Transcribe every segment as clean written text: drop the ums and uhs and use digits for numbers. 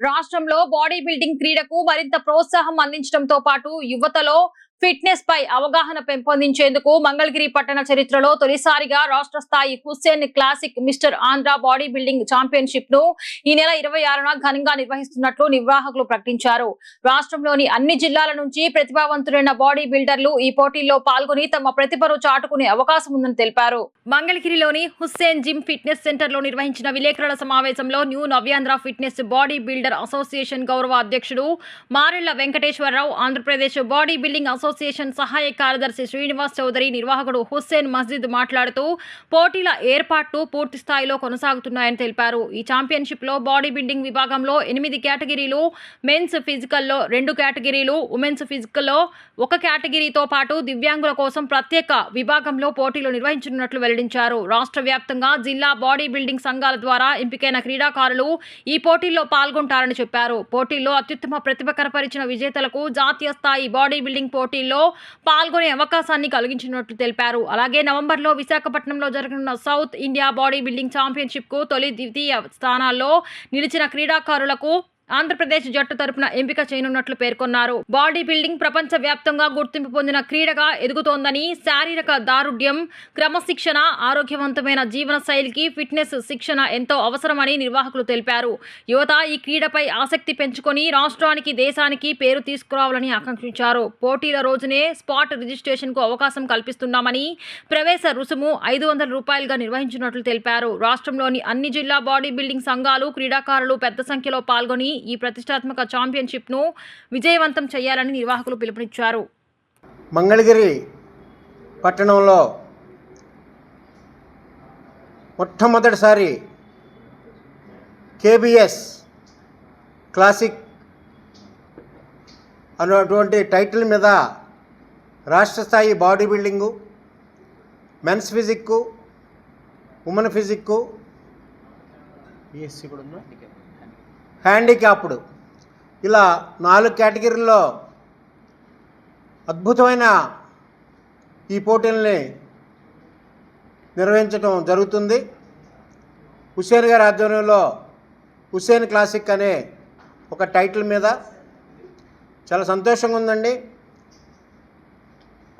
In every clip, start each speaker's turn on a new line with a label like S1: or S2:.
S1: రాష్ట్రంలో body building క్రీడకు మరింత ప్రోత్సాహం అందించడంతో పాటు యువతలో ఫిట్నెస్ పై అవగాహన పెంపొందించేందుకు మంగళగిరి పట్టణ చరిత్రలో తొలిసారిగా రాష్ట్ర స్థాయి Hussain classic mister Andhra body building championship ను ఈ నెల 26న ఘనంగా నిర్వహిస్తున్నట్లు నిర్వాహకులు ప్రకటించారు. రాష్ట్రంలోని అన్ని జిల్లాల నుంచి ప్రతిభావంతులైన బాడీ బిల్డర్లు ఈ పోటీల్లో పాల్గొని తమ ప్రతిభను చాటుకునే అవకాశం ఉందని తెలిపారు. మంగళగిరిలోని హుస్సేన్ జిమ్ ఫిట్నెస్ సెంటర్ లో నిర్వహించిన విలేకరుల సమావేశంలో new Navyandhra fitness body builder association గౌరవ అధ్యక్షుడు Marella Venkateswara Rao, Andhra Pradesh body building association సహాయ కార్యదర్శి శ్రీనివాస్ చౌదరి, నిర్వాహకుడు హుస్సేన్ మస్జిద్ మాట్లాడుతూ పోటీల ఏర్పాట్లు పూర్తి స్థాయిలో కొనసాగుతున్నాయని తెలిపారు. ఈ ఛాంపియన్షిప్ లో బాడీ బిల్డింగ్ విభాగంలో 8 కేటగిరీలు, మెన్స్ ఫిజికల్లో 2 కేటగిరీలు, ఉమెన్స్ ఫిజికల్లో 1 కేటగిరీతో పాటు దివ్యాంగుల కోసం ప్రత్యేక విభాగంలో పోటీలు నిర్వహించనున్నట్లు వెల్లడించారు. రాష్ట్ర వ్యాప్తంగా జిల్లా బాడీ బిల్డింగ్ సంఘాల ద్వారా ఎంపికైన క్రీడాకారులు ఈ పోటీల్లో పాల్గొంటారని చెప్పారు. పోటీల్లో అత్యుత్తమ ప్రతిభ కనపరిచిన విజేతలకు జాతీయ స్థాయి బాడీ బిల్డింగ్ పోటీల్లో పాల్గొనే అవకాశాన్ని కలిగించినట్లు తెలిపారు. అలాగే నవంబర్లో విశాఖపట్నంలో జరగనున్న south India body building championship కు తొలి, ద్వితీయ స్థానాల్లో నిలిచిన క్రీడాకారులకు ఆంధ్రప్రదేశ్ జట్టు తరపున ఎంపిక చేయనున్నట్లు పేర్కొన్నారు. బాడీ బిల్డింగ్ ప్రపంచ వ్యాప్తంగా గుర్తింపు పొందిన క్రీడగా ఎదుగుతోందని, శారీరక దారుఢ్యం, క్రమశిక్షణ, ఆరోగ్యవంతమైన జీవన శైలికి ఫిట్నెస్ శిక్షణ ఎంతో అవసరమని నిర్వాహకులు తెలిపారు. యువత ఈ క్రీడపై ఆసక్తి పెంచుకొని రాష్ట్రానికి, దేశానికి పేరు తీసుకురావాలని ఆకాంక్షించారు. పోటీల రోజునే స్పాట్ రిజిస్ట్రేషన్ కు అవకాశం కల్పిస్తున్నామని, ప్రవేశ రుసుము 500 రూపాయలుగా నిర్వహించినట్లు తెలిపారు. రాష్ట్రంలోని అన్ని జిల్లా బాడీ బిల్డింగ్ సంఘాలు, క్రీడాకారులు పెద్ద సంఖ్యలో పాల్గొని ఈ ప్రతిష్టాత్మక ఛాంపియన్షిప్ ను విజయవంతం చేయాలని నిర్వాహకులు పిలుపునిచ్చారు.
S2: మంగళగిరి పట్టణంలో మొట్టమొదటిసారి కేబిఎస్ క్లాసిక్ అన్నటువంటి టైటిల్ మీద రాష్ట్ర స్థాయి బాడీ బిల్డింగు, మెన్స్ ఫిజిక్కు, ఉమెన్ ఫిజిక్కు, కూడా ఉందా, హ్యాండిక్యాప్డ్, ఇలా 4 కేటగిరీల్లో అద్భుతమైన ఈ పోటీల్ని నిర్వహించడం జరుగుతుంది. హుస్సేన్ గారి ఆధ్వర్యంలో హుస్సేన్ క్లాసిక్ అనే ఒక టైటిల్ మీద చాలా సంతోషంగా ఉందండి.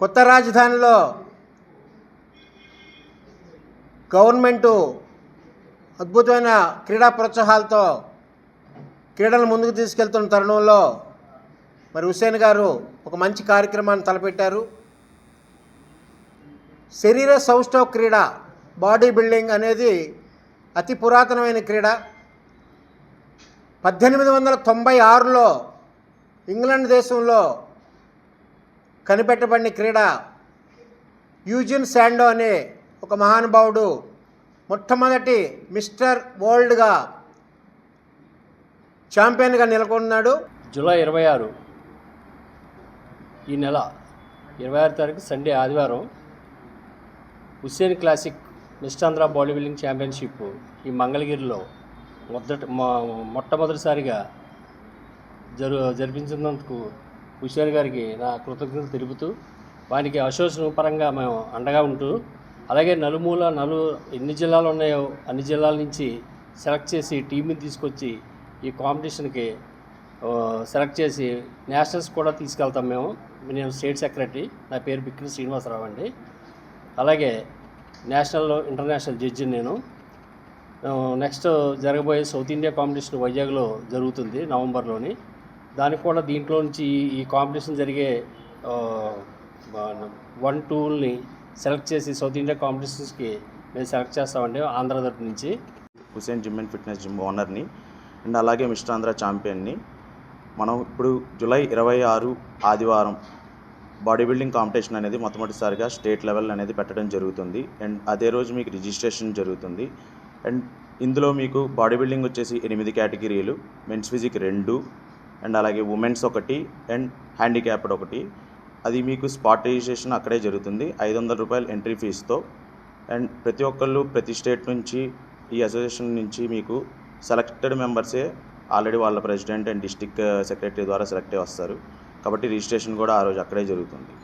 S2: కొత్త రాజధానిలో గవర్నమెంటు అద్భుతమైన క్రీడా ప్రోత్సాహాలతో క్రీడలను ముందుకు తీసుకెళ్తున్న తరుణంలో మరి హుస్సేన్ గారు ఒక మంచి కార్యక్రమాన్ని తలపెట్టారు. శరీర సౌష్ఠవ క్రీడ బాడీ బిల్డింగ్ అనేది అతి పురాతనమైన క్రీడ. 1896లో ఇంగ్లాండ్ దేశంలో కనిపెట్టబడిన క్రీడ. యూజిన్ శాండో అనే ఒక మహానుభావుడు మొట్టమొదటి మిస్టర్ వరల్డ్గా ఛాంపియన్గా నెలకొన్నాడు.
S3: జూలై 26 ఈ నెల 26 తారీఖు సండే ఆదివారం Hussain classic mister Andhra body building championship ఈ మంగళగిరిలో మొట్టమొదటిసారిగా జరిపించినందుకు హుస్సేన్ గారికి నా కృతజ్ఞతలు తెలుపుతూ, వానికి అసోసియేషన్ పరంగా మేము అండగా ఉంటూ, అలాగే ఎన్ని జిల్లాలు ఉన్నాయో అన్ని జిల్లాల నుంచి సెలెక్ట్ చేసి టీంని తీసుకొచ్చి ఈ కాంపిటీషన్కి సెలెక్ట్ చేసి నేషనల్స్ కూడా తీసుకెళ్తాం మేము. నేను స్టేట్ సెక్రటరీ, నా పేరు బిక్కిన శ్రీనివాసరావు అండి. అలాగే నేషనల్, ఇంటర్నేషనల్ జడ్జి నేను. నెక్స్ట్ జరగబోయే సౌత్ ఇండియా కాంపిటీషన్ వైజాగ్లో జరుగుతుంది నవంబర్లోని. దానికి కూడా దీంట్లో నుంచి ఈ కాంపిటీషన్ జరిగే 1, 2ని సెలెక్ట్ చేసి సౌత్ ఇండియా కాంపిటీషన్స్కి మేము సెలెక్ట్ చేస్తామండి ఆంధ్ర తరపు నుంచి.
S4: Hussain gym and fitness gym ఓనర్ని అండ్ అలాగే మిస్టర్ ఆంధ్ర ఛాంపియన్ని. మనం ఇప్పుడు జూలై 26 ఆదివారం బాడీ బిల్డింగ్ కాంపిటీషన్ అనేది మొట్టమొదటిసారిగా స్టేట్ లెవెల్ అనేది పెట్టడం జరుగుతుంది. అండ్ అదే రోజు మీకు రిజిస్ట్రేషన్ జరుగుతుంది. అండ్ ఇందులో మీకు బాడీ బిల్డింగ్ వచ్చేసి 8 కేటగిరీలు, మెన్స్ ఫిజిక్ 2 అండ్ అలాగే ఉమెన్స్ 1 అండ్ హ్యాండిక్యాప్డ్ 1. అది మీకు స్పాట్ రిజిస్ట్రేషన్ అక్కడే జరుగుతుంది 500 రూపాయలు ఎంట్రీ ఫీజుతో. అండ్ ప్రతి ఒక్కళ్ళు ప్రతి స్టేట్ నుంచి ఈ అసోసియేషన్ నుంచి మీకు సెలెక్టెడ్ మెంబర్సే ఆల్రెడీ వాళ్ళ ప్రెసిడెంట్ అండ్ డిస్ట్రిక్ట్ సెక్రటరీ ద్వారా సెలెక్ట్ అయ్యి వస్తారు. కాబట్టి రిజిస్ట్రేషన్ కూడా ఆ రోజు అక్కడే జరుగుతుంది.